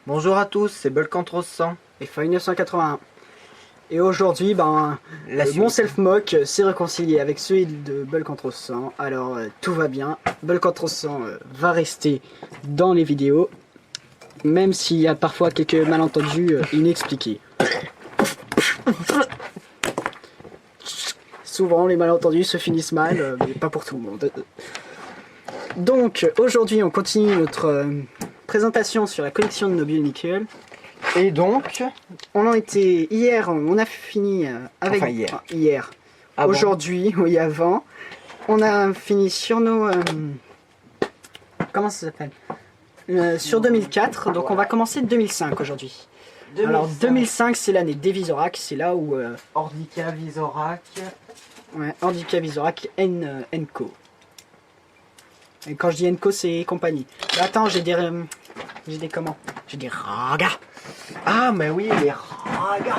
Bonjour à tous, c'est Bulcantros 100. Et fin 1981. Et aujourd'hui, mon self-mock s'est réconcilié avec celui de Bulcantros 100. Alors tout va bien. Bulcantros 100 va rester dans les vidéos, même s'il y a parfois quelques malentendus inexpliqués. Souvent les malentendus se finissent mal, mais pas pour tout le monde. Donc aujourd'hui on continue notre présentation sur la collection de nos Bionicle. Et donc, on en était hier, on a fini avec hier. Aujourd'hui, oui avant, on a fini sur nos comment ça s'appelle sur 2004. Donc on va commencer 2005 aujourd'hui. Alors 2005 c'est l'année des Visorak, c'est là où Ordica, Visorak. Ouais, Ordica, Visorak, Enco. Et quand je dis Enco, c'est compagnie. Là, attends, j'ai des comment? J'ai des ragas. Ah, mais oui, les ragas.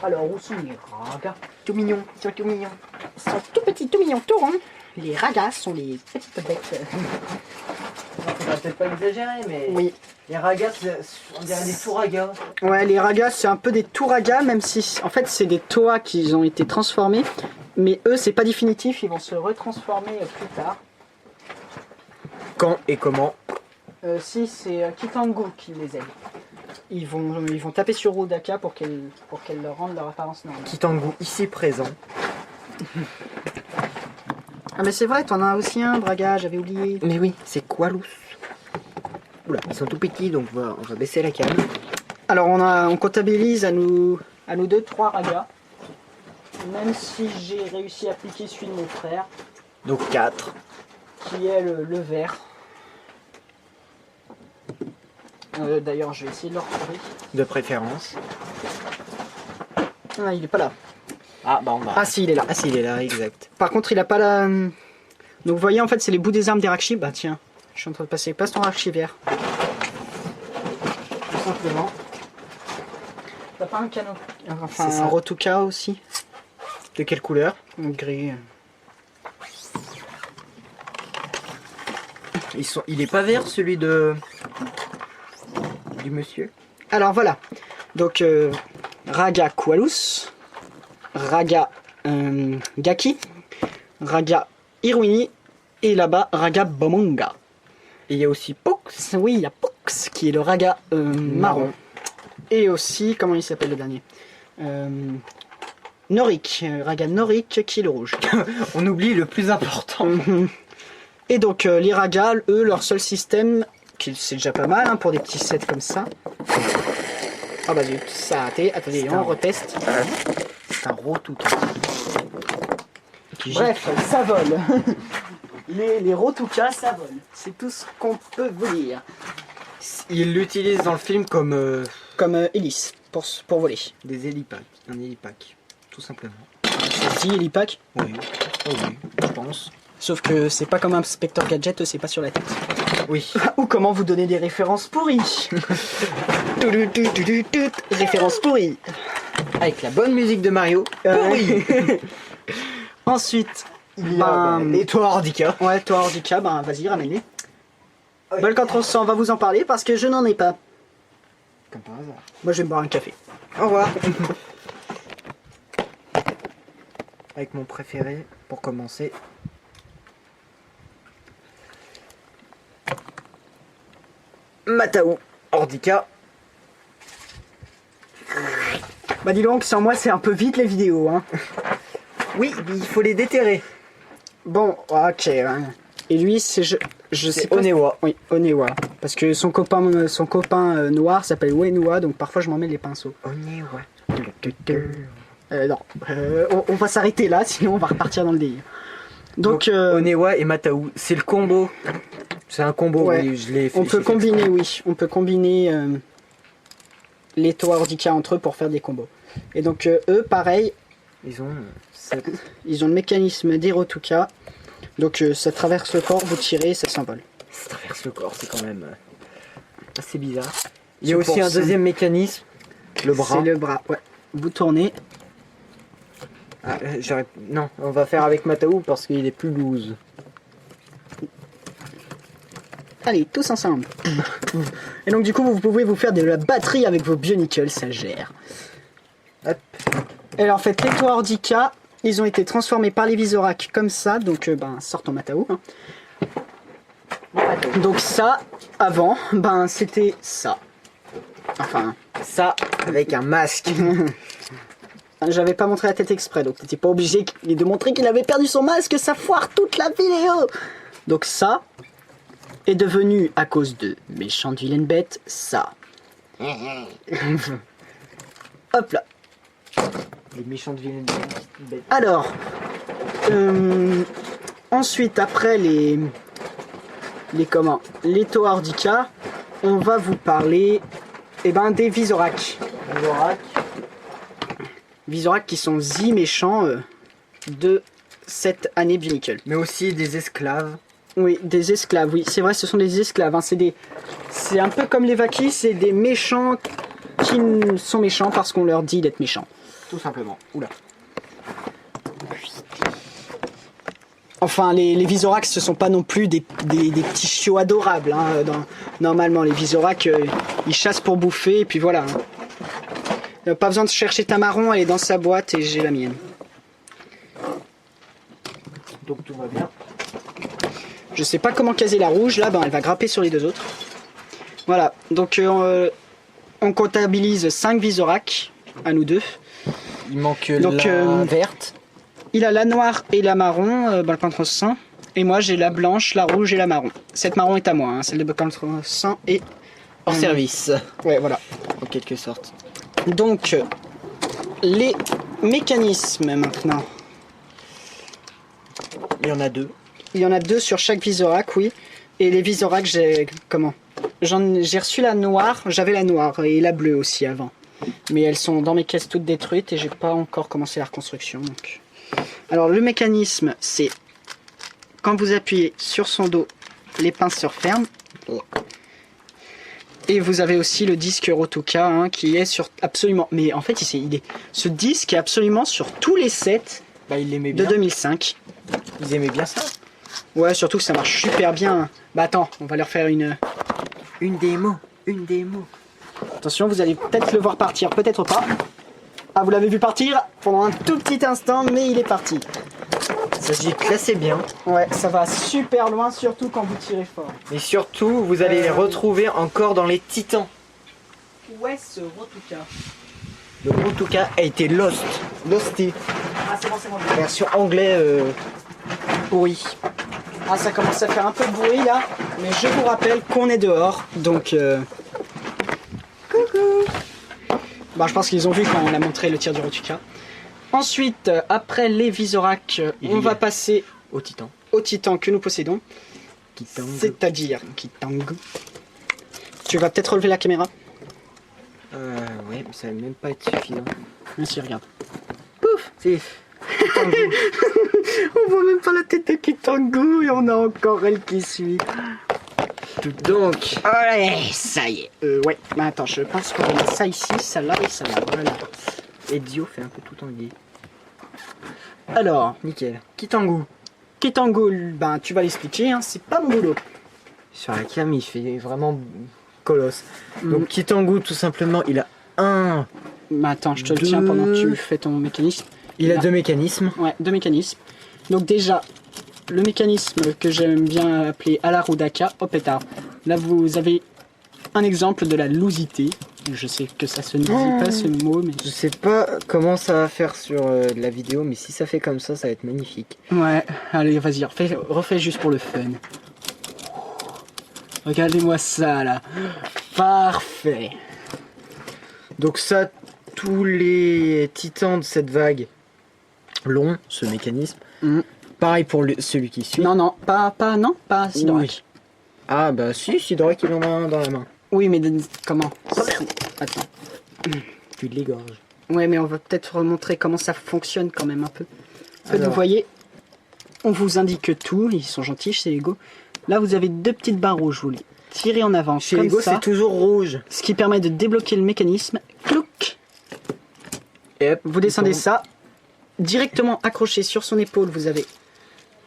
Alors, où sont les ragas? Tout mignons, ils sont tout mignons. Ils sont tout petits, tout mignons, tout ronds. Les ragas sont les petites bêtes. On va peut-être pas exagérer, mais oui. Les ragas, on dirait des touragas. Ouais, les ragas, c'est un peu des touragas, même si en fait c'est des toas qui ont été transformés. Mais eux, c'est pas définitif, ils vont se retransformer plus tard. Quand et comment? Si, c'est Kitangu qui les aide. Ils vont taper sur Rudaka pour qu'elle leur rende leur apparence normale. Kitangu, ici présent. Ah mais c'est vrai, t'en as aussi un, Braga, j'avais oublié. Mais oui, c'est Qualous. Oula, ils sont tout petits, donc on va baisser la cam. Alors on comptabilise à nous deux 3 ragas. Même si j'ai réussi à appliquer celui de mon frère. Donc 4. Qui est le vert. D'ailleurs, je vais essayer de le retrouver. De préférence. Ah, il est pas là. Ah, bah on va. Ah, si, il est là. Ah, si, il est là, exact. Par contre, il a pas la. Donc, vous voyez, en fait, c'est les bouts des armes d'Irakshi. Bah, tiens, je suis en train de passer. Passe ton Irakshi vert. Tout simplement. T'as pas un canon. Enfin, un Rotuka aussi. De quelle couleur? Gris. Il est pas vert celui du monsieur. Alors voilà. Donc Raga Qualous, Raga Gaki, Raga Irwini et là-bas Raga Bomonga. Et il y a aussi Pox. Oui, il y a Pox qui est le Raga marron. Et aussi, comment il s'appelle le dernier? Norik, Raga Norik qui est le rouge. On oublie le plus important. Et donc les ragas, eux, leur seul système, c'est déjà pas mal hein, pour des petits sets comme ça. Ah bah zut, ça a raté. Attendez, on reteste. C'est un Rotuka. Bref, ça vole. les Rotuka, ça vole. C'est tout ce qu'on peut vous dire. Ils l'utilisent dans le film comme hélice, pour voler. des hélipacks. Un hélipack, tout simplement. C'est dit hélipack? Oui. Oh oui, je pense. Sauf que c'est pas comme un Spectre Gadget, c'est pas sur la tête. Oui. Ou comment vous donner des références pourries. Références pourries. Avec la bonne musique de Mario. Oui. Ensuite, il y a les toits Ordica. Ouais, toi Ordica, vas-y, ramène-les. Bulcantros 100 va vous en parler parce que je n'en ai pas. Comme par hasard. Moi, je vais me boire un café. Au revoir. Avec mon préféré, pour commencer. Matao Ordica. Bah dis donc, sans moi c'est un peu vite les vidéos hein. Oui, il faut les déterrer. Bon, ok. Et lui c'est je sais pas. Onewa. Oui, Onewa. Parce que son copain noir s'appelle Wenua, donc parfois je m'en mets les pinceaux. Onewa. Non, on va s'arrêter là, sinon on va repartir dans le délire. Donc Onewa et Matao, c'est le combo. C'est un combo, ouais. Oui, je l'ai fait. On peut combiner, oui. On peut combiner les toits Ordica entre eux pour faire des combos. Et donc eux, pareil, ils ont le mécanisme des Rotuka. Donc ça traverse le corps, vous tirez, ça s'envole. Ça traverse le corps, c'est quand même assez bizarre. Il y a aussi un deuxième mécanisme, le bras. C'est le bras, ouais. Vous tournez. Ah, non, on va faire avec Matao parce qu'il est plus loose. Allez, tous ensemble. Et donc du coup, vous pouvez vous faire de la batterie avec vos Bionicles, ça gère. Hop. Et alors en fait, les toits Ordica, ils ont été transformés par les Visorak comme ça, donc sort ton Matao. Hein. Donc ça, avant, c'était ça. Enfin, ça avec un masque. J'avais pas montré la tête exprès, donc t'étais pas obligé de montrer qu'il avait perdu son masque, ça foire toute la vidéo. Donc ça est devenu, à cause de méchante vilaine bête, ça. Hop là. Les méchantes vilaines bêtes. Alors, ensuite, après les Toa Ordica, on va vous parler des Visorak. Visorak qui sont méchants de cette année Bionicle. Mais aussi des esclaves. Oui, des esclaves, oui, c'est vrai, ce sont des esclaves. Hein. C'est un peu comme les Vakis, c'est des méchants qui sont méchants parce qu'on leur dit d'être méchants. Tout simplement. Oula. Enfin, les Visorak, ce sont pas non plus des petits chiots adorables. Hein. Normalement, les Visorak, ils chassent pour bouffer, et puis voilà. Hein. Pas besoin de chercher ta marron, elle est dans sa boîte, et j'ai la mienne. Donc tout va bien. Je sais pas comment caser la rouge, là, elle va grapper sur les deux autres. Voilà, donc on comptabilise 5 Visorak, à nous deux. Il manque la verte. Il a la noire et la marron, Balpin sang. Et moi j'ai la blanche, la rouge et la marron. Cette marron est à moi, hein, celle de Balpin sang est hors service. Ouais, voilà. En quelque sorte. Donc, les mécanismes maintenant. Il y en a 2. Il y en a 2 sur chaque Visorak, oui. Et les Visorak, j'ai reçu la noire, j'avais la noire et la bleue aussi avant. Mais elles sont dans mes caisses toutes détruites et j'ai pas encore commencé la reconstruction. Donc. Alors le mécanisme, c'est quand vous appuyez sur son dos, les pinces se referment. Et vous avez aussi le disque Rotuka hein, qui est sur absolument... Mais en fait, ce disque est absolument sur tous les sets de 2005. Ils aimaient bien ça. Ouais, surtout que ça marche super bien. Bah attends, on va leur faire une démo. Une démo. Attention, vous allez peut-être le voir partir, peut-être pas. Ah, vous l'avez vu partir pendant un tout petit instant, mais il est parti. Ça se dit classé bien. Ouais, ça va super loin, surtout quand vous tirez fort. Et surtout, vous allez les retrouver encore dans les Titans. Ouais, ce Rotuka. Le Rotuka a été lost. Losté. Ah, c'est bon, c'est bon. Version anglais oui. Ah, ça commence à faire un peu de bruit là, mais je vous rappelle qu'on est dehors, donc... Coucou. Je pense qu'ils ont vu quand on a montré le tir du Rotuka. Ensuite, après les Visorak, on va passer au Titan. Au Titan que nous possédons. C'est-à-dire Kitangu. Tu vas peut-être relever la caméra. Ouais, mais ça va même pas être suffisant. Merci, regarde. Pouf. C'est... On voit même pas la tête de Kitangu et on a encore elle qui suit. Donc, allez, ça y est. Ouais, mais attends, je pense qu'on va mettre ça ici, ça là et ça là. Voilà. Et Dio fait un peu tout en gay. Alors, nickel. Kitangu. Kitangu, tu vas l'expliquer, hein, c'est pas mon boulot. Sur la cam, il fait vraiment colosse. Donc, Kitangu, tout simplement, il a un. Mais attends, je te le tiens pendant que tu fais ton mécanisme. Il a 2 mécanismes. Ouais, 2 mécanismes. Donc, déjà, le mécanisme que j'aime bien appeler Alarudaka, au pétard. Là, vous avez un exemple de la loosité. Je sais que ça se ne dit pas ce mot, mais... Je sais pas comment ça va faire sur la vidéo, mais si ça fait comme ça va être magnifique. Ouais, allez, vas-y, refais juste pour le fun. Regardez-moi ça, là. Parfait. Donc ça, tous les titans de cette vague l'ont, ce mécanisme. Pareil pour celui qui suit. Non, pas Sidorak. Oui. Ah bah si, Sidorak il en a un dans la main. Oui, mais comment? Attends. Tu l'égorges. Ouais, mais on va peut-être montrer comment ça fonctionne quand même un peu. Alors. Vous voyez, on vous indique tout, ils sont gentils chez Lego. Là, vous avez 2 petites barres rouges, vous les tirez en avant. Chez Lego, c'est toujours rouge. Ce qui permet de débloquer le mécanisme. Clouc. Et hop, vous descendez ça. Directement accroché sur son épaule, vous avez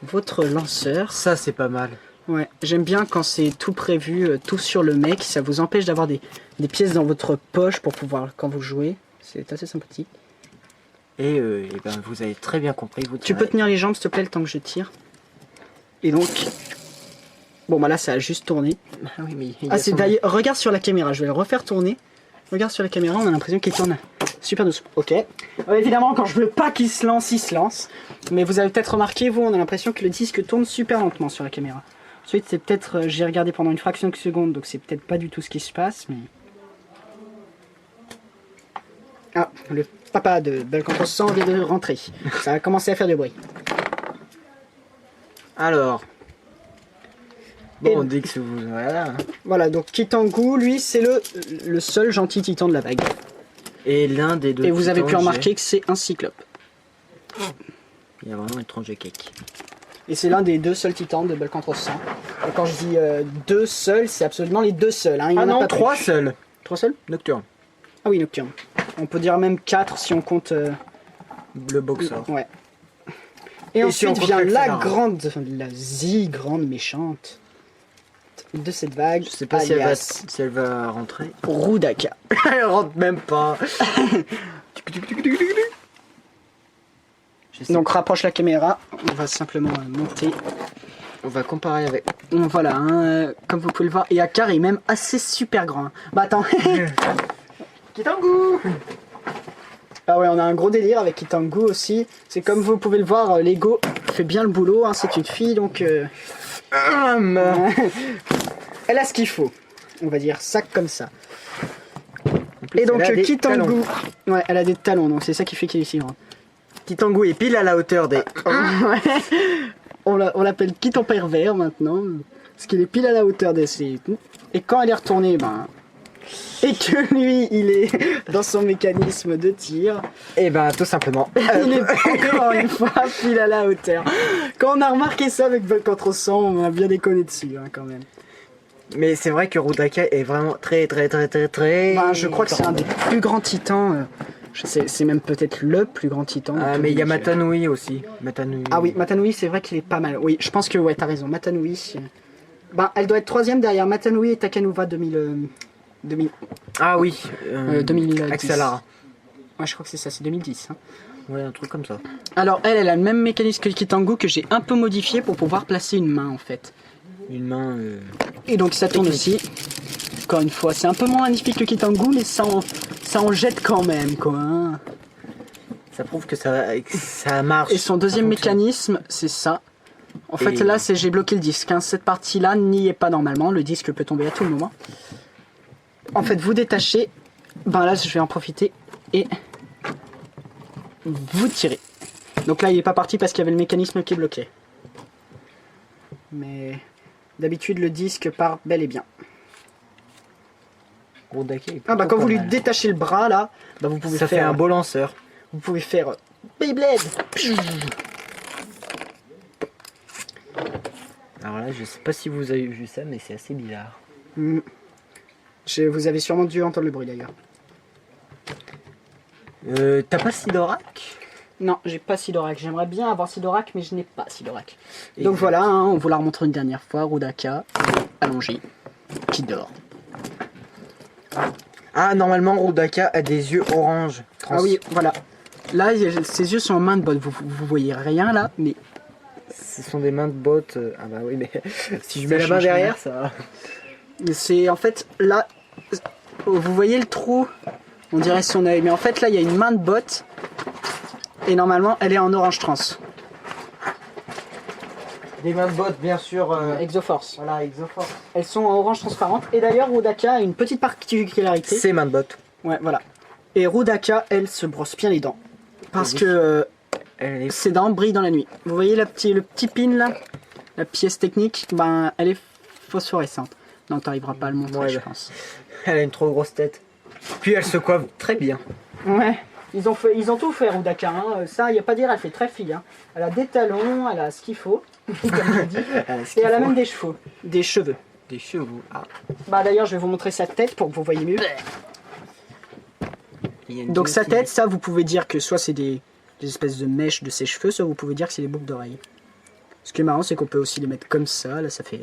votre lanceur. Ça, c'est pas mal. Ouais, j'aime bien quand c'est tout prévu, tout sur le mec. Ça vous empêche d'avoir des pièces dans votre poche pour pouvoir, quand vous jouez. C'est assez sympathique. Et ben, vous avez très bien compris. Tu peux tenir les jambes, s'il te plaît, le temps que je tire. Et donc... Bon, bah là, ça a juste tourné. Ah oui, mais... Ah, c'est d'ailleurs... Regarde sur la caméra, je vais le refaire tourner. Regarde sur la caméra, on a l'impression qu'il tourne super doucement. Ok. Évidemment, quand je veux pas qu'il se lance, il se lance. Mais vous avez peut-être remarqué, vous, on a l'impression que le disque tourne super lentement sur la caméra. Ensuite, c'est peut-être... J'ai regardé pendant une fraction de seconde, donc c'est peut-être pas du tout ce qui se passe, mais... Ah, le papa de Belle contre 100 vient de rentrer. Ça a commencé à faire du bruit. Alors... Bon, on dit que vous... Voilà. Voilà, donc Kitangu, lui, c'est le seul gentil titan de la vague. Et l'un des deux. Et vous avez pu remarquer que c'est un cyclope. Il y a vraiment une tranche de cake. Et c'est l'un des deux seuls titans de Belcanthros 100. Et quand je dis deux seuls, c'est absolument les deux seuls. Hein. Il ah en non, a pas trois plus. seuls. Trois seuls? Nocturne. Ah oui, Nocturne. On peut dire même 4 si on compte... le boxeur. Ouais. Et ensuite si vient la grande méchante de cette vague. Je sais pas si elle va rentrer. Rudaka. Elle rentre même pas. Donc rapproche la caméra, on va simplement monter. On va comparer avec... Voilà, hein, comme vous pouvez le voir, et Akar est même assez super grand. Hein. Bah attends. Kitangu. Ah ouais, on a un gros délire avec Kitangu aussi. C'est comme vous pouvez le voir, Lego fait bien le boulot, hein, c'est une fille donc... Elle a ce qu'il faut, on va dire ça comme ça. Et donc Kitangu, ouais, elle a des talons, donc c'est ça qui fait qu'elle est si grande. Kitangu est pile à la hauteur des... Ouais. On l'appelle Kitan pervers maintenant, parce qu'il est pile à la hauteur des... Et quand elle est retournée, ben... Et que lui, il est dans son mécanisme de tir. Et ben tout simplement. Il est encore une fois pile à la hauteur. Quand on a remarqué ça avec Belcanthros 100, on a bien déconné dessus hein, quand même. Mais c'est vrai que Rudaka est vraiment très... Ben, je crois que c'est un des plus grands titans. C'est même peut-être le plus grand titan. Ah mais il y a Matanui aussi. Ah oui, Matanui c'est vrai qu'il est pas mal. Oui, je pense que ouais, t'as raison. Matanui. Ben, elle doit être troisième derrière Matanui et Takanuva 2000. Ah oui, 2010. Axelara. Ouais, je crois que c'est ça, c'est 2010. Hein. Ouais, un truc comme ça. Alors elle a le même mécanisme que le Kitangu que j'ai un peu modifié pour pouvoir placer une main en fait. Une main... Et donc ça tourne aussi. Encore une fois, c'est un peu moins magnifique que le Kitangu, mais ça en jette quand même quoi. Hein. Ça prouve que ça marche. Et son deuxième mécanisme, c'est ça. En fait là, j'ai bloqué le disque. Hein. Cette partie-là n'y est pas normalement. Le disque peut tomber à tout moment. En fait, vous détachez, ben là je vais en profiter et vous tirez. Donc là il n'est pas parti parce qu'il y avait le mécanisme qui bloquait. Mais d'habitude le disque part bel et bien. Ah bah quand vous lui détachez le bras là, bah vous pouvez faire... Ça fait un beau lanceur. Vous pouvez faire Beyblade. Alors là je sais pas si vous avez vu ça mais c'est assez bizarre. Vous avez sûrement dû entendre le bruit d'ailleurs. T'as pas Sidorak? Non, j'ai pas Sidorak. J'aimerais bien avoir Sidorak, mais je n'ai pas Sidorak. Donc voilà, hein, on vous la remontre une dernière fois. Rudaka, allongé, qui dort. Ah, normalement, Rudaka a des yeux orange. Ah oui, voilà. Là, ses yeux sont en main de botte. Vous voyez rien là, mais... Ce sont des mains de botte. Ah bah oui, mais si je mets la main derrière, ça va. C'est en fait là, vous voyez le trou, on dirait son œil, mais en fait là il y a une main de botte et normalement elle est en orange trans. Des mains de botte bien sûr. Exoforce. Voilà, Exoforce. Elles sont en orange transparente et d'ailleurs Rudaka a une petite particularité. C'est main de botte. Ouais, voilà. Et Rudaka, elle se brosse bien les dents parce que ses dents brillent dans la nuit. Vous voyez le petit pin là, la pièce technique, ben elle est phosphorescente. Non, t'arriveras pas à le montrer, je pense. Elle a une trop grosse tête. Puis elle se coiffe très bien. Ouais, ils ont tout fait, Rudaka. Hein. Ça, il n'y a pas à dire, elle fait très fille. Hein. Elle a des talons, elle a ce qu'il faut, comme je dis. Et elle a même des cheveux. Des cheveux. Des cheveux, ah. Bah d'ailleurs, je vais vous montrer sa tête pour que vous voyez mieux. Donc sa tête, ça, vous pouvez dire que soit c'est des espèces de mèches de ses cheveux, soit vous pouvez dire que c'est des boucles d'oreilles. Ce qui est marrant, c'est qu'on peut aussi les mettre comme ça. Là, ça fait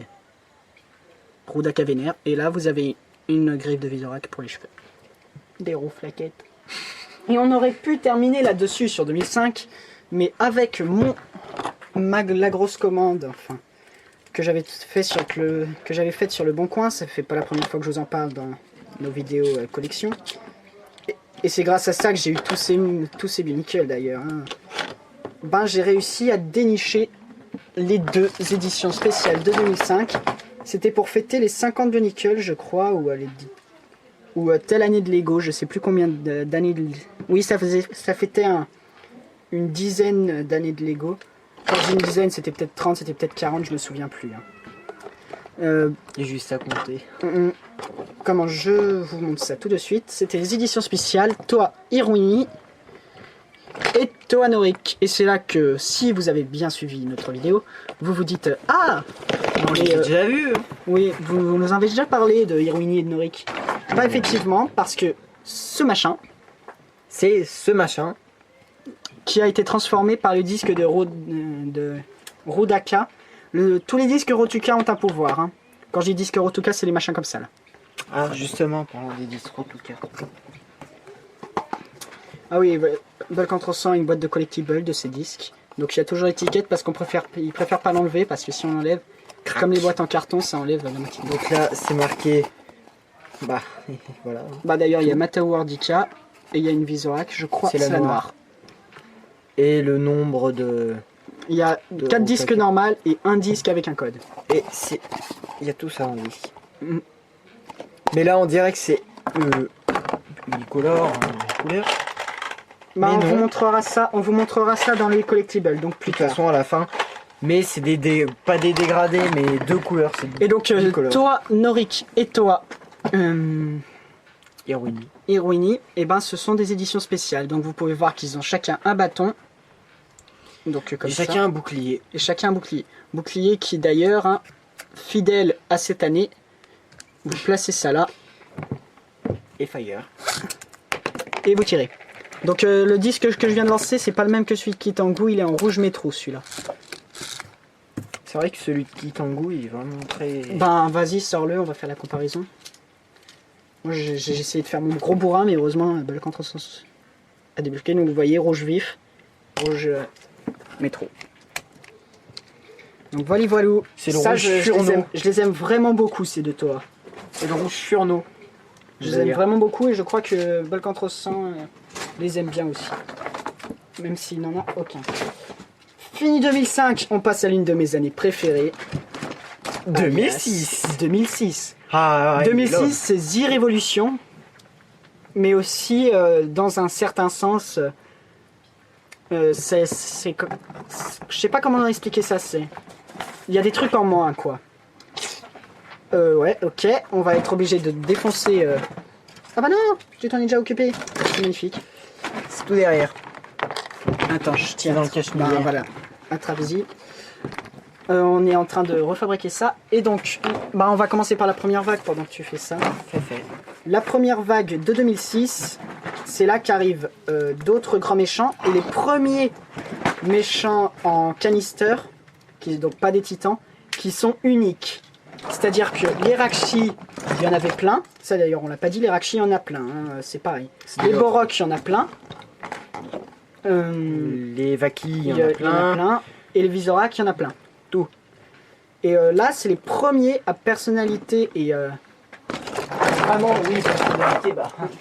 Rudaka vénère. Et là, vous avez une griffe de Visorak pour les cheveux. Des roues flaquettes. Et on aurait pu terminer là-dessus sur 2005, mais avec la grosse commande, enfin, que j'avais faite sur le Bon Coin, ça fait pas la première fois que je vous en parle dans nos vidéos collection. Et c'est grâce à ça que j'ai eu tous ces binicles d'ailleurs. Hein. Ben, j'ai réussi à dénicher les 2 éditions spéciales de 2005. C'était pour fêter les 50 binicles, je crois, ou telle année de Lego, je sais plus combien d'années de... Oui, ça fêtait une dizaine d'années de Lego. Quand j'ai une dizaine, c'était peut-être 30, c'était peut-être 40, je me souviens plus. Hein. Et juste à compter. Comment je vous montre ça tout de suite. C'était les éditions spéciales Toa Irwini et Toa Norik. Et c'est là que, si vous avez bien suivi notre vidéo, vous vous dites « Ah !» On l'a déjà vu. Oui, vous nous avez déjà parlé de Irwini et de Norik. Bah effectivement, parce que ce machin... C'est ce machin qui a été transformé par le disque de Rudaka. Tous les disques Rotuka ont un pouvoir. Hein. Quand je dis disque Rotuka, c'est les machins comme ça là. Ah justement, parlant des disques Rotuka. Ah oui, Balcantro 100 a une boîte de collectibles de ces disques. Donc il y a toujours l'étiquette parce qu'ils préfèrent pas l'enlever parce que si on l'enlève, comme les boîtes en carton, ça enlève la moitié. Donc là, c'est marqué... Bah, voilà. Bah d'ailleurs, il y a Matao Ardika et il y a une Visorak, je crois que c'est la noire. Et le nombre de... Il y a 4 disques normaux et un disque avec un code. Et c'est... Il y a tout ça en disque. Mais là, on dirait que c'est unicolore, couleur. Bah, on vous montrera ça dans les collectibles, donc plus tard. De toute façon, à la fin. Mais c'est pas des dégradés, mais 2 couleurs. Et donc, Toa Norik et Toa Irwini, et ben ce sont des éditions spéciales. Donc vous pouvez voir qu'ils ont chacun un bâton. Donc comme et chacun un bouclier. Et chacun un bouclier. Bouclier qui d'ailleurs, hein, fidèle à cette année, vous placez ça là. Et fire. Et vous tirez. Donc le disque que je viens de lancer, c'est pas le même que celui de Kitangu, il est en rouge métro celui-là. C'est vrai que celui de Kitangu, il est vraiment très... Ben vas-y, sors-le, on va faire la comparaison. Moi j'ai essayé de faire mon gros bourrin, mais heureusement, le contresens a débloqué. Donc vous voyez, rouge vif, rouge métro. Donc voilà, c'est le rouge Furno. Je les aime vraiment beaucoup ces 2 Toa. C'est le rouge Furno. Je les aime vraiment beaucoup et je crois que Balcantros 100 les aime bien aussi. Même s'il n'en a aucun. Fini 2005, on passe à l'une de mes années préférées. 2006. 2006. Ah, 2006, c'est The Revolution. Mais aussi, dans un certain sens, je sais pas comment expliquer ça. Il y a des trucs en moins, quoi. Ouais, ok. On va être obligé de défoncer... Ah bah non, tu t'en es déjà occupé. C'est magnifique. C'est tout derrière. Attends, je tiens dans le cache-nez. Bah, voilà, attrape-y. On est en train de refabriquer ça. Et donc, bah, on va commencer par la première vague pendant que tu fais ça. Fait. La première vague de 2006, c'est là qu'arrivent d'autres grands méchants. Et les premiers méchants en canister, qui donc pas des titans, qui sont uniques. C'est-à-dire que les Rakshi, il y en avait plein. Ça d'ailleurs, on l'a pas dit, les Rakshi, il y en a plein. Hein, c'est pareil. Les Borok, il y en a plein. Les Vaki, il y en a plein. Et les Visorak, il y en a plein. Tout. Et là, c'est les premiers à personnalité et... Vraiment, oui, personnalité,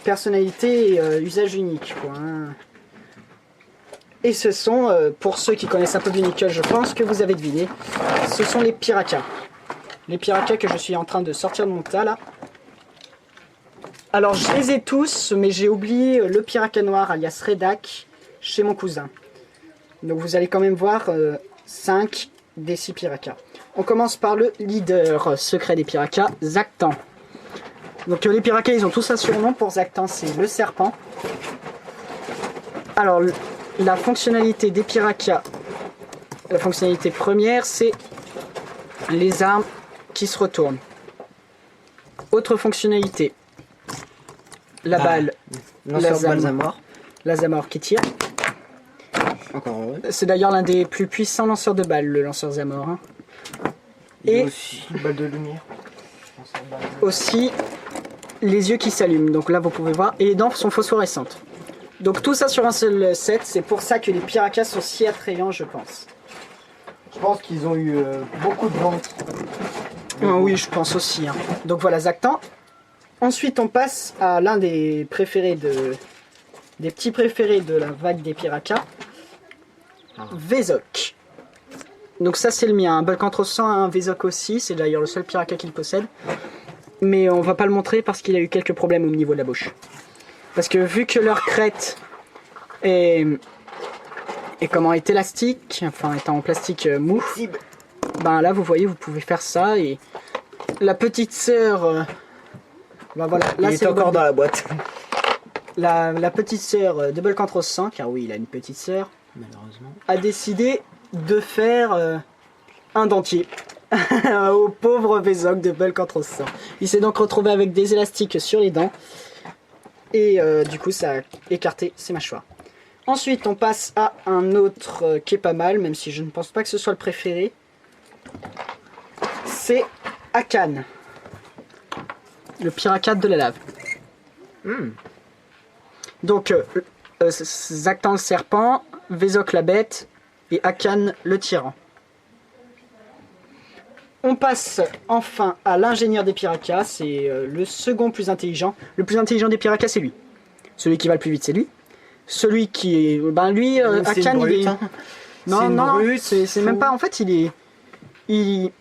personnalité et usage unique, quoi. Hein. Et ce sont, pour ceux qui connaissent un peu Bionicle, je pense que vous avez deviné, ce sont les Piraka. Les Piraka que je suis en train de sortir de mon tas, là. Alors, je les ai tous, mais j'ai oublié le Piraka noir, alias Redak, chez mon cousin. Donc, vous allez quand même voir 5 des 6 Piraka. On commence par le leader secret des Piraka, Zaktan. Donc, les Piraka, ils ont tous un surnom. Pour Zaktan, c'est le serpent. Alors, la fonctionnalité des Piraka, la fonctionnalité première, c'est les armes qui se retournent. Autre fonctionnalité, la balle, la Zamor qui tire. Encore heureux. C'est d'ailleurs l'un des plus puissants lanceurs de balles, le lanceur Zamor. Hein. Et aussi une balle de lumière. aussi les yeux qui s'allument. Donc là, vous pouvez voir. Et les dents sont phosphorescentes. Donc tout ça sur un seul set. C'est pour ça que les Piracas sont si attrayants, je pense. Je pense qu'ils ont eu beaucoup de ventes. Oui, je pense aussi. Hein. Donc voilà, Zactan. Ensuite, on passe à l'un des préférés des petits préférés de la vague des Piracas. Vézoc. Donc ça, c'est le mien. Belcantros a un Vézoc aussi. C'est d'ailleurs le seul Piracas qu'il possède. Mais on va pas le montrer parce qu'il a eu quelques problèmes au niveau de la bouche. Parce que vu que leur crête est élastique, enfin étant en plastique mou, ben là vous voyez, vous pouvez faire ça. Et la petite sœur, ben voilà, là il est encore dans la boîte. La petite sœur de Belcantros 100, car oui, il a une petite sœur, malheureusement, a décidé de faire un dentier au pauvre Vézoc de Belcantros 100. Il s'est donc retrouvé avec des élastiques sur les dents. Et du coup, ça a écarté ses mâchoires. Ensuite, on passe à un autre qui est pas mal, même si je ne pense pas que ce soit le préféré. C'est Akan, le Piracas de la lave. Donc, Zactan le serpent, Vézoc la bête et Akan le tyran. On passe enfin à l'ingénieur des Piracas, c'est le second plus intelligent. Le plus intelligent des Piracas, c'est lui. Celui qui va le plus vite, c'est lui. Celui qui est... Ben lui, Akan, il est... Non, c'est même pas... En fait, il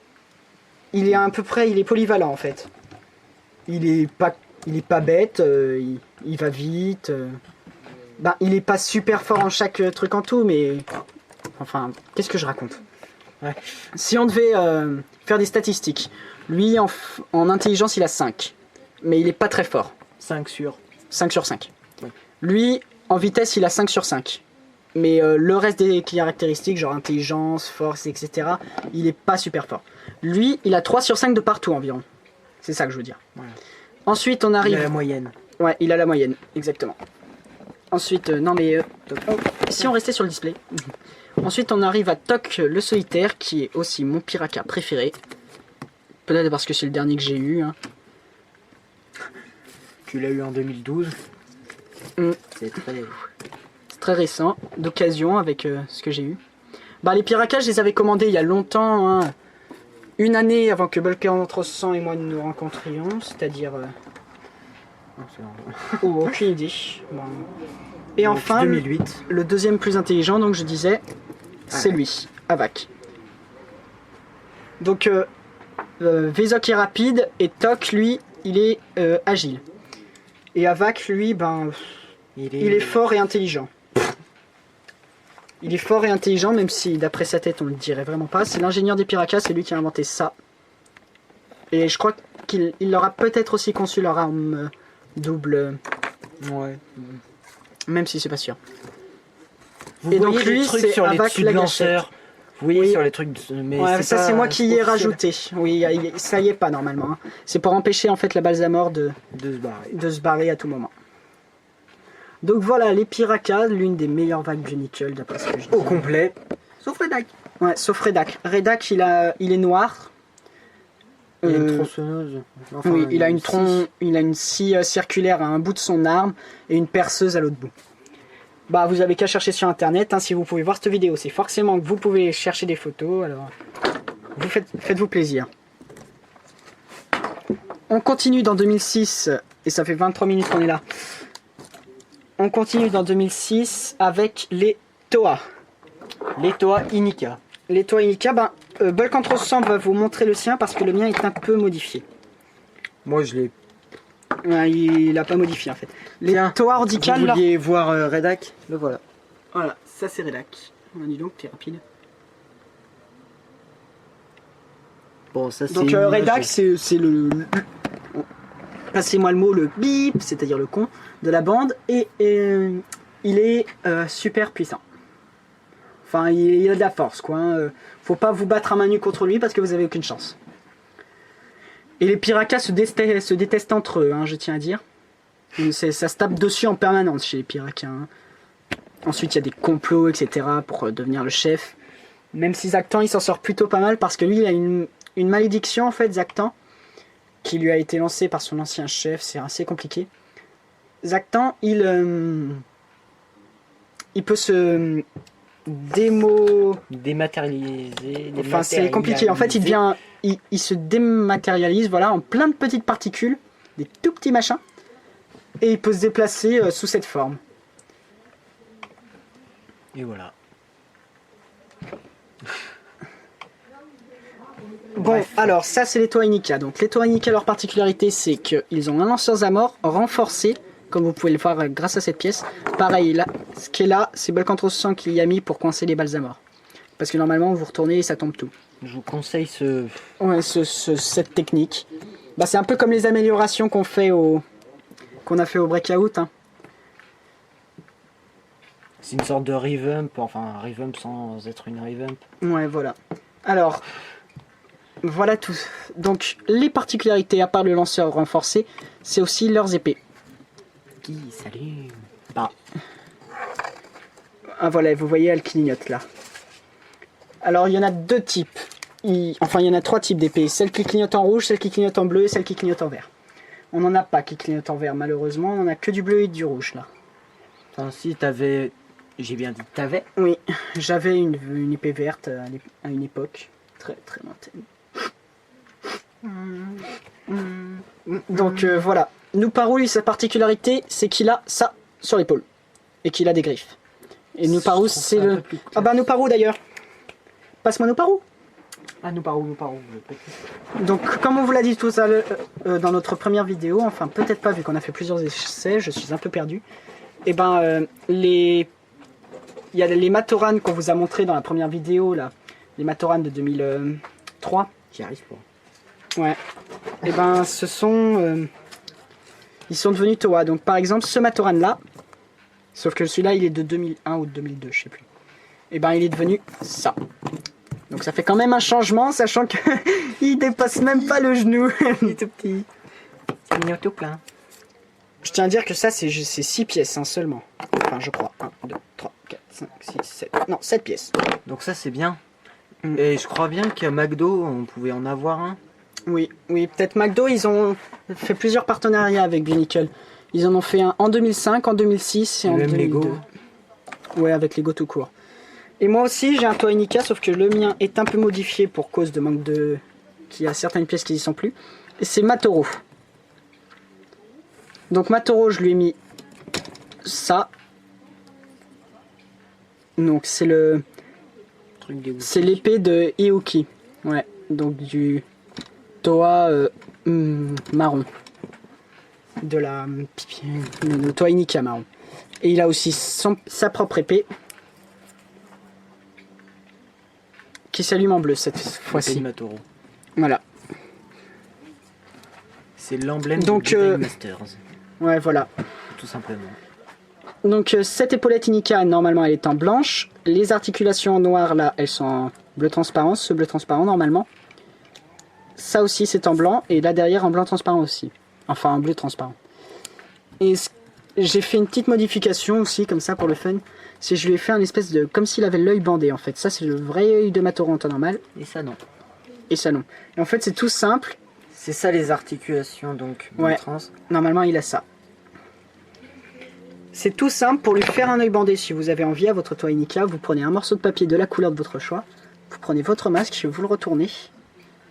est à peu près... Il est polyvalent, en fait. Il est pas bête, il va vite. Ben, il est pas super fort en chaque truc en tout, mais... Enfin, qu'est-ce que je raconte? Ouais. Si on devait faire des statistiques, lui en intelligence il a 5, mais il est pas très fort. 5 sur 5. Ouais. Lui en vitesse il a 5 sur 5. Mais le reste des caractéristiques, genre intelligence, force, etc., il est pas super fort. Lui il a 3 sur 5 de partout environ. C'est ça que je veux dire. Ouais. Ensuite on arrive... Il a la moyenne. Ouais, il a la moyenne, exactement. Ensuite, si on restait sur le display... Ensuite, on arrive à Toc le solitaire, qui est aussi mon Piracas préféré. Peut-être parce que c'est le dernier que j'ai eu. Hein. Tu l'as eu en 2012. C'est très récent, d'occasion avec ce que j'ai eu. Bah, les Piracas, je les avais commandés il y a longtemps. Hein. Une année avant que Belcantros 100 et moi nous rencontrions, c'est-à-dire... aucune idée. Bon. Et donc, enfin, 2008. Le deuxième plus intelligent, donc je disais, c'est lui, Avak. Donc, Vézoc est rapide et Toc, lui, il est agile. Et Avak, lui, ben, il est fort et intelligent. Il est fort et intelligent, même si d'après sa tête, on le dirait vraiment pas. C'est l'ingénieur des Piracas, c'est lui qui a inventé ça. Et je crois qu'il aura peut-être aussi conçu leur arme double. Ouais. Même si c'est pas sûr. Vous et donc lui, c'est sur les tubes lanceurs. Oui, sur les trucs. Mais ouais, ça c'est moi qui y ai rajouté. Oui, ça y est pas normalement. Hein. C'est pour empêcher en fait la balsamore de se barrer à tout moment. Donc voilà, les Piracas, l'une des meilleures vagues du nickel d'après ce que je dis. Au complet. Sauf Redac. Ouais, sauf Redac. Redac, il est noir. Il a une tronçonneuse. Enfin, oui, il a une scie circulaire à un bout de son arme et une perceuse à l'autre bout. Bah, vous avez qu'à chercher sur internet, hein, si vous pouvez voir cette vidéo. C'est forcément que vous pouvez chercher des photos, alors faites-vous plaisir. On continue dans 2006, et ça fait 23 minutes qu'on est là. On continue dans 2006 avec les Toa. Les Toa Inika. Les Toa Inika, ben, Belcantros 100 va vous montrer le sien parce que le mien est un peu modifié. Moi je l'ai. Ouais, il n'a pas modifié en fait. Les Toa Ordical. Vous vouliez voir Redac? Le voilà. Voilà, ça c'est Redac. On a dit donc, t'es rapide. Bon, ça c'est. Donc Redac, c'est le. Passez-moi le mot, le bip, c'est-à-dire le con de la bande, et il est super puissant. Enfin, il a de la force, quoi. Hein. Faut pas vous battre à main nue contre lui parce que vous avez aucune chance. Et les Piracas se détestent entre eux, hein, je tiens à dire. Ça se tape dessus en permanence chez les Piracas. Hein. Ensuite, il y a des complots, etc. pour devenir le chef. Même si Zactan, il s'en sort plutôt pas mal parce que lui, il a une malédiction, en fait, Zactan. qui lui a été lancé par son ancien chef, c'est assez compliqué. Zactan, il peut se dématérialiser. Enfin, c'est compliqué. En fait, il se dématérialise, voilà, en plein de petites particules, des tout petits machins, et il peut se déplacer sous cette forme. Et voilà. Bon, bref. Alors ça c'est les Toa-Inika. Donc les Toa-Inika, leur particularité c'est qu'ils ont un lanceur Zamor renforcé, comme vous pouvez le voir grâce à cette pièce. Pareil, là, ce qui est là, c'est Belcantros 100 qui y a mis pour coincer les balles Zamor. Parce que normalement vous retournez et ça tombe tout. Je vous conseille cette technique. Bah, c'est un peu comme les améliorations qu'on a fait au Breakout. Hein. C'est une sorte de revamp, enfin un revamp sans être une revamp. Ouais, voilà. Alors, voilà tout. Donc, les particularités, à part le lanceur renforcé, c'est aussi leurs épées. Qui s'allume. Bah. Ah voilà, vous voyez, elle clignote là. Alors, il y en a deux types. Enfin, il y en a trois types d'épées. Celle qui clignote en rouge, celle qui clignote en bleu et celle qui clignote en vert. On n'en a pas qui clignote en vert, malheureusement. On n'en a que du bleu et du rouge là. Enfin, si t'avais... J'ai bien dit t'avais? Oui, j'avais une épée verte à une époque. Très très lointaine. Donc voilà. Nuparu, sa particularité, c'est qu'il a ça sur l'épaule. Et qu'il a des griffes. Et Nuparu, c'est le... Ah bah Nuparu d'ailleurs. Passe-moi Nuparu. Ah Nuparu. Donc comme on vous l'a dit tout à l'heure dans notre première vidéo, enfin peut-être pas vu qu'on a fait plusieurs essais, je suis un peu perdu. Et ben il y a les Matoran qu'on vous a montré dans la première vidéo là, les Matoran de 2003. J'y arrive pas. Ouais. Et ben ce sont ils sont devenus Toa. Donc par exemple ce Matoran là, sauf que celui-là il est de 2001 ou de 2002, je sais plus. Et ben il est devenu ça. Donc ça fait quand même un changement, sachant que il dépasse même pas le genou. Il est tout petit. Il est tout plein. Je tiens à dire que ça c'est 6 pièces hein, seulement. Enfin je crois. 1, 2, 3, 4, 5, 6, 7. Non, 7 pièces. Donc ça c'est bien. Et je crois bien qu'à McDo on pouvait en avoir un. Oui, peut-être McDo, ils ont fait plusieurs partenariats avec Bionicle. Ils en ont fait un en 2005, en 2006 et en 2002. Lego. Ouais, avec Lego tout court. Et moi aussi, j'ai un Toa-Inika, sauf que le mien est un peu modifié pour cause de manque de... qu'il y a certaines pièces qui n'y sont plus. Et c'est Matoro. Donc Matoro, je lui ai mis ça. Donc c'est le... c'est l'épée de Ioki. Ouais, donc du Toa marron. De la... de Toa-Inika marron. Et il a aussi sa propre épée. Qui s'allume en bleu cette fois-ci. Matoro. Voilà. C'est l'emblème de Jedi Masters. Ouais, voilà. Tout simplement. Donc cette épaulette Inika, normalement elle est en blanche. Les articulations en noir là, elles sont en bleu transparent. Ce bleu transparent normalement. Ça aussi c'est en blanc. Et là derrière en blanc transparent aussi. Enfin en bleu transparent. Et j'ai fait une petite modification aussi comme ça pour le fun. C'est je lui ai fait un espèce de... comme s'il avait l'œil bandé en fait. Ça c'est le vrai œil de Matoro en temps normal. Et ça non. Et ça non. Et en fait c'est tout simple. C'est ça les articulations donc. Ouais. Trans. Normalement il a ça. C'est tout simple pour lui faire un œil bandé. Si vous avez envie à votre Toa-Inika, vous prenez un morceau de papier de la couleur de votre choix. Vous prenez votre masque, vous le retournez.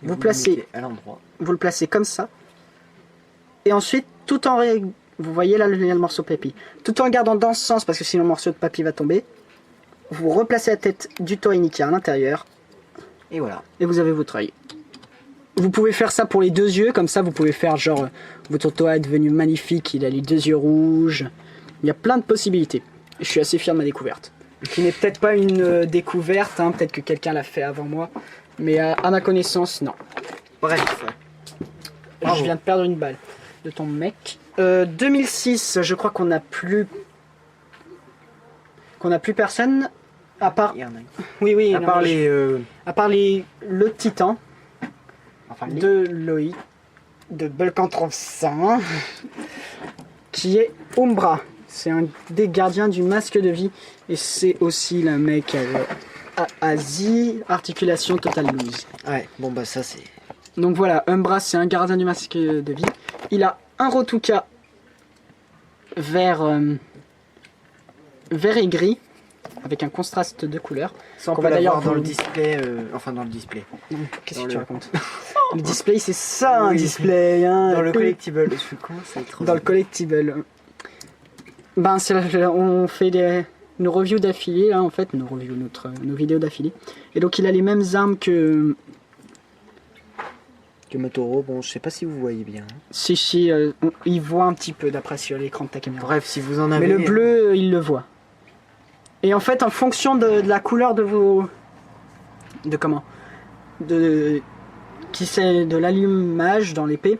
Vous placez à l'endroit. Vous le placez comme ça. Et ensuite tout en... Vous voyez là le morceau de papier. Tout en gardant dans ce sens parce que sinon le morceau de papier va tomber. Vous replacez la tête du Toa-Inika à l'intérieur. Et voilà. Et vous avez votre œil. Vous pouvez faire ça pour les deux yeux. Comme ça vous pouvez faire genre votre Toa est devenu magnifique. Il a les deux yeux rouges. Il y a plein de possibilités. Je suis assez fier de ma découverte. Qui n'est peut-être pas une découverte. Hein. Peut-être que quelqu'un l'a fait avant moi. Mais à ma connaissance non. Bref. Je viens de perdre une balle de ton mec. 2006, je crois qu'on n'a plus personne à part. Il y en a. Oui. À part le Titan enfin, de Loïc, de Belcantros 100, qui est Umbra. C'est un des gardiens du masque de vie et c'est aussi le mec Asie, articulation totale loose. Ouais. Bon bah ça c'est. Donc voilà, Umbra c'est un gardien du masque de vie. Il a un Rotuka vert et gris avec un contraste de couleurs. Ça on peut l'avoir dans le display, enfin dans le display. Qu'est-ce que tu racontes? Le display c'est ça un display. Hein. Dans le collectible. Je suis con, c'est trop. Dans le collectible. Ben on fait nos reviews d'affilée là en fait, nos vidéos d'affilée. Et donc il a les mêmes armes que Motoro. Bon, je sais pas si vous voyez bien. Si, il voit un petit peu d'après sur l'écran de ta caméra. Bref, si vous en avez. Mais le bleu, il le voit. Et en fait, en fonction de la couleur de vos... Qui c'est de l'allumage dans l'épée,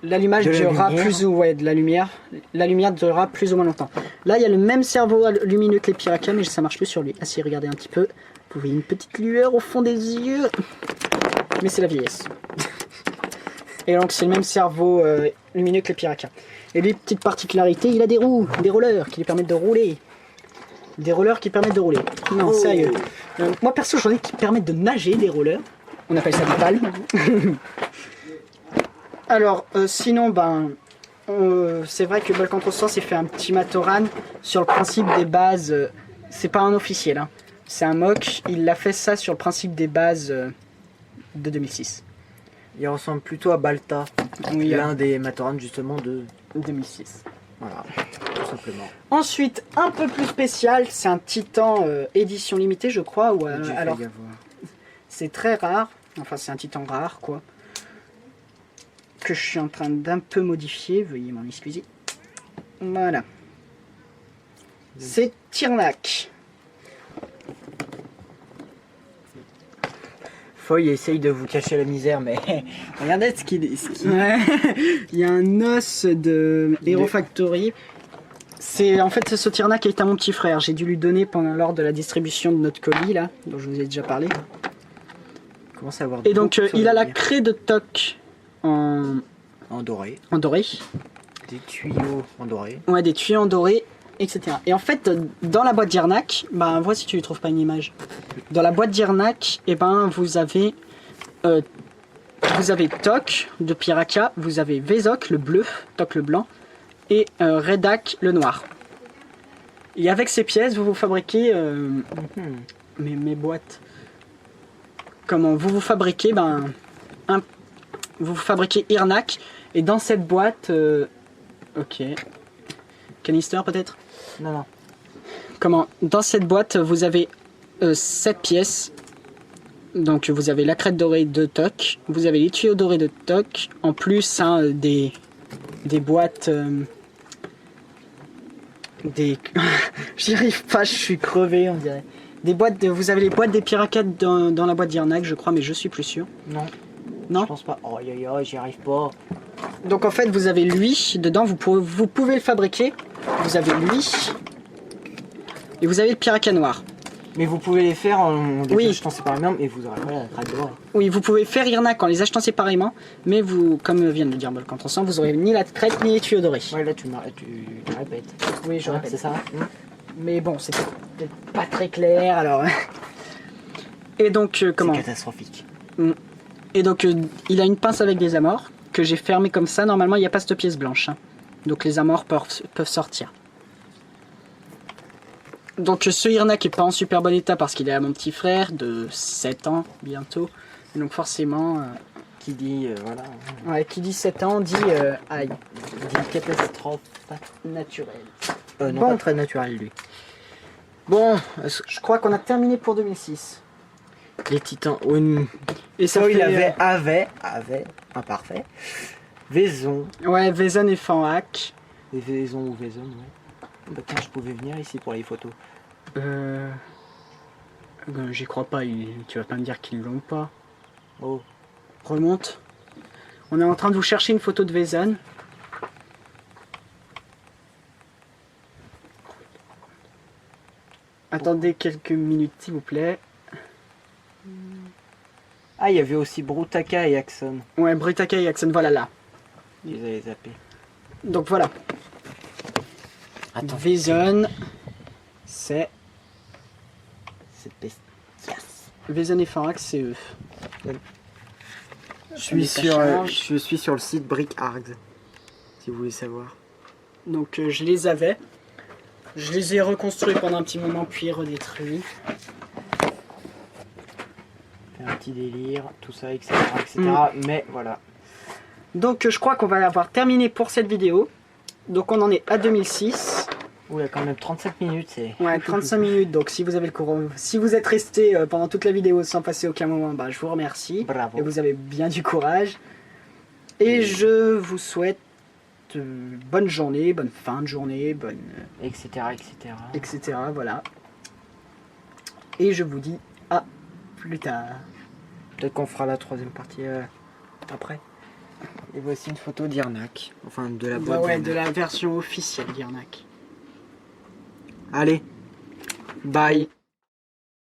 l'allumage durera plus ou... Ouais, de la lumière. La lumière durera plus ou moins longtemps. Là, il y a le même cerveau lumineux que les Piraka, mais ça marche plus sur lui. Ah si, regardez un petit peu. Vous voyez une petite lueur au fond des yeux. Mais c'est la vieillesse. Et donc c'est le même cerveau lumineux que les Piraka. Et lui, petite particularité, il a des roues, des rollers qui lui permettent de rouler. Des rollers qui permettent de rouler. Non, sérieux. Moi perso, j'en ai qui permettent de nager, des rollers. On appelle ça des palmes. Alors, sinon, c'est vrai que Ball Control Source il fait un petit Matoran sur le principe des bases. C'est pas un officiel, hein. C'est un mock. Il a fait ça sur le principe des bases de 2006. Il ressemble plutôt à Balta, oui, l'un des Matoran justement de 2006. Voilà, tout simplement. Ensuite, un peu plus spécial, c'est un Titan édition limitée, je crois. Ou alors, c'est très rare. Enfin, c'est un Titan rare, quoi. Que je suis en train d'un peu modifier. Veuillez m'en excuser. Voilà. C'est Tirnak. Foy essaye de vous cacher la misère, mais regardez ce qu'il... Ouais. Il y a un os de Hero Factory. En fait, ce Tirnak est à mon petit frère. J'ai dû lui donner lors de la distribution de notre colis, là, dont je vous ai déjà parlé. Commence à avoir. Et donc, il a la craie de toc en doré. En doré. Des tuyaux en doré. Ouais, des tuyaux en doré, etc. Et en fait, dans la boîte d'Irnak, vois si tu ne trouves pas une image. Dans la boîte d'Irnak, vous avez Tok de Piraka, vous avez Vezok le bleu, Tok le blanc, et Redak le noir. Et avec ces pièces, vous fabriquez mes boîtes. Comment vous fabriquez vous fabriquez Irnak, et dans cette boîte, ok, canister peut-être. Non. Comment dans cette boîte, vous avez 7 pièces. Donc vous avez la crête dorée de Tok, vous avez les tuyaux dorés de Tok, en plus des boîtes... J'y arrive pas, je suis crevé on dirait. Vous avez les boîtes des Piraka dans la boîte d'Irnak, je crois, mais je suis plus sûr. Non. Non, je pense pas. Oh, j'y arrive pas. Donc en fait vous avez lui dedans, vous pouvez le fabriquer. Vous avez lui et vous avez le Piraka noir. Mais vous pouvez les faire en les achetant séparément et vous aurez pas la crête dorée. Oui, vous pouvez faire Irnak en les achetant séparément, mais vous, comme vient de le dire Ball Control Source, vous aurez ni la crête ni les tuyaux dorés. Ouais, là tu répètes. Oui, je répète. C'est ça. Mais bon, c'est peut-être pas très clair alors. Et donc, comment? C'est catastrophique. Et donc, il a une pince avec des amors que j'ai fermé comme ça. Normalement, il n'y a pas cette pièce blanche. Hein. Donc, les amors peuvent sortir. Donc, ce Irnak n'est pas en super bon état parce qu'il est à mon petit frère de 7 ans bientôt. Et donc, forcément. Qui dit. Voilà. Ouais, qui dit 7 ans dit. Aïe. Dit catastrophe naturelle. Non, pas très naturel lui. Bon, je crois qu'on a terminé pour 2006. Les titans. Et ça il avait, imparfait. Vaison. Ouais, Vaison et Fanhac. Et Vaison ou Vaison, ouais. Bah tiens, je pouvais venir ici pour les photos. J'y crois pas, tu vas pas me dire qu'ils l'ont pas. Oh. Remonte. On est en train de vous chercher une photo de Vaison. Attendez quelques minutes s'il vous plaît. Ah, il y avait aussi Brutaka et Axon. Ouais, Brutaka et Axon, voilà là. Ils avaient zappé. Donc voilà. Attends. Vaison, c'est... Cette peste. Yes. Vaison et Fanhac, c'est eux. Je suis sur le site Brickhards, si vous voulez savoir. Donc je les avais. Je les ai reconstruits pendant un petit moment, puis redétruits. Un petit délire, tout ça, etc. Mais voilà. Donc je crois qu'on va l'avoir terminé pour cette vidéo. Donc on en est à 2006. Oui, il y a quand même 35 minutes. Ouais, 35 minutes. Donc si vous avez le courage, si vous êtes resté pendant toute la vidéo sans passer aucun moment, bah, je vous remercie. Bravo. Et vous avez bien du courage. Et je vous souhaite bonne journée, bonne fin de journée, bonne... etc. etc. etc. Voilà. Et je vous dis à plus tard. Peut-être qu'on fera la troisième partie après. Et voici une photo d'Irnac. Enfin, de la boîte. Bah ouais, de la version officielle d'Irnac. Allez, bye.